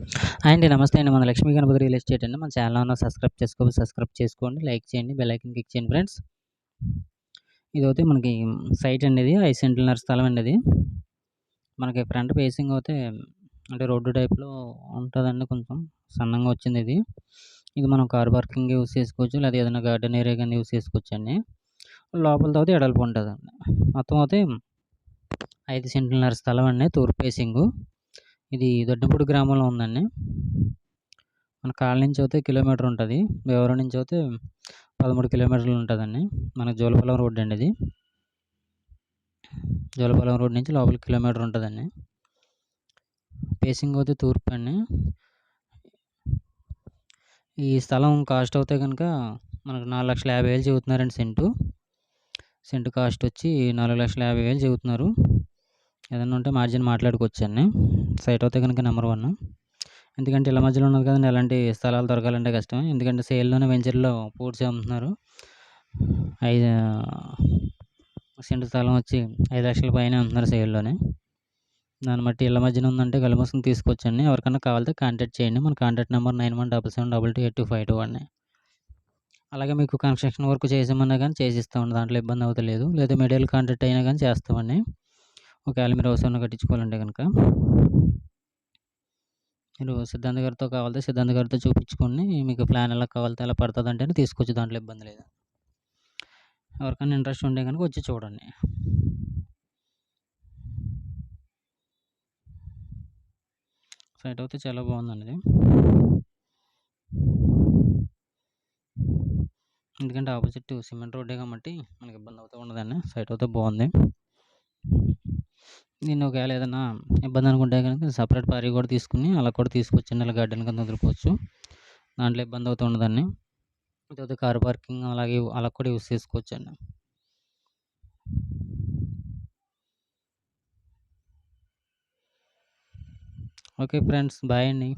Hi అండి. నమస్తే అండి. మన లక్ష్మీ గణపతి రియల్ ఎస్టేట్ అండి. మన ఛానల్ ఏమన్నా సబ్స్క్రైబ్ చేసుకోండి. లైక్ చేయండి. బెల్ ఐకాన్ క్లిక్ చేయండి ఫ్రెండ్స్. ఇదైతే మనకి సైట్ అండి ఇది. 5 సెంట్లన్నర స్థలం అండి ఇది. మనకి ఫ్రంట్ ఫేసింగ్ అయితే అంటే రోడ్డు టైప్‌లో ఉంటదండి కొంచెం. సన్నంగా వచ్చింది ఇది. ఇది మనం కార్ పార్కింగ్ యూజ్ చేసుకోవచ్చు. లేదా ఏదైనా గార్డెన్ ఏరియా గాని యూజ్ చేసుకోవచ్చండి. లోపలతో అయితే ఎడల్పు ఉంటదండి. మొత్తం అయితే 5 సెంట్లన్నర స్థలం అండి. తూర్పు ఫేసింగు. ఇది దొడ్డంపూడి గ్రామంలో ఉందండి. మన కాలనీ నుంచి అయితే కిలోమీటర్ ఉంటది. భీమవరం నుంచి అయితే 13 కిలోమీటర్లు ఉంటదండి. మనకి జోలపాలెం రోడ్ అండి ఇది. జోలపాలెం రోడ్ నుంచి లోపలికి కిలోమీటర్ ఉంటదండి. ఫేసింగ్ అయితే తూర్పు అండి. ఈ స్థలం కాస్ట్ అయితే గనుక మనకు 4,50,000 చెబుతున్నారండి సెంటు. సెంటు కాస్ట్ వచ్చి 4,50,000 చెబుతున్నారు. ఏదన్నా ఉంటే మార్జిన్ మాట్లాడుకోవచ్చండి. సైట్ అయితే గనుక నంబర్ 1. ఎందుకంటే ఇళ్ళ మధ్యలో ఉన్నది కదండీ! ఎలాంటి స్థలాలు దొరకాలంటే కష్టమే. ఎందుకంటే సేల్‌లోనే వెంచర్‌లో పూడ్చి అమ్ముతున్నారు. ఐదు సెంటు స్థలం వచ్చి 5,00,000 పైనే అమ్ముతున్నారు సేల్‌లోనే. దాన్ని బట్టి ఇళ్ళ మధ్యన ఉందంటే కళ్ళు మూసుకొని తీసుకోవచ్చండి. ఎవరికన్నా కావాలితే కాంటాక్ట్ చేయండి. మన కాంటాక్ట్ నెంబర్ 9177722825 అండి. అలాగే మీకు కన్‌స్ట్రక్షన్ వర్క్ చేసామన్నా గానీ చేసిస్తామండి. దాంట్లో ఇబ్బంది అవుతలేదు. లేదా మెటీరియల్ కాంటాక్ట్ అయినా గానీ చేస్తామండి. ఒకవేళ మీరు హౌస్ ఏమన్నా కట్టించుకోవాలంటే గనక. మీరు సిద్ధాంత్ గారితో కావాలితే సిద్ధాంత్ గారితో చూపించుకొని మీకు ప్లాన్ ఎలా కావాలితే అలా పడతదంటేనే తీసుకోవచ్చు. దాంట్లో ఇబ్బంది లేదు. ఎవరికైనా ఇంట్రెస్ట్ ఉంటే గనుక వచ్చి చూడండి. సైట్ అయితే చాలా బాగుందండి ఇది. ఎందుకంటే ఆపోజిట్ సిమెంట్ రోడ్డే కాబట్టి మనకి ఇబ్బంది అవుతూ ఉండదండి. సైట్ అయితే బాగుంది. దీన్ని ఒకవేళ ఏదైనా ఇబ్బంది అనుకుంటే గనుక సెపరేట్ పారీ కూడా తీసుకొని అలా కూడా తీసుకోవచ్చండి. ఇలా గార్డెన్ కింద వదులుకోవచ్చు. దాంట్లో ఇబ్బంది అవుతూ ఉండదండి. ఇదైతే కార్ పార్కింగ్ అలాగే అలా కూడా యూజ్ చేసుకోవచ్చండి. Okay friends. బాయ్ అండి.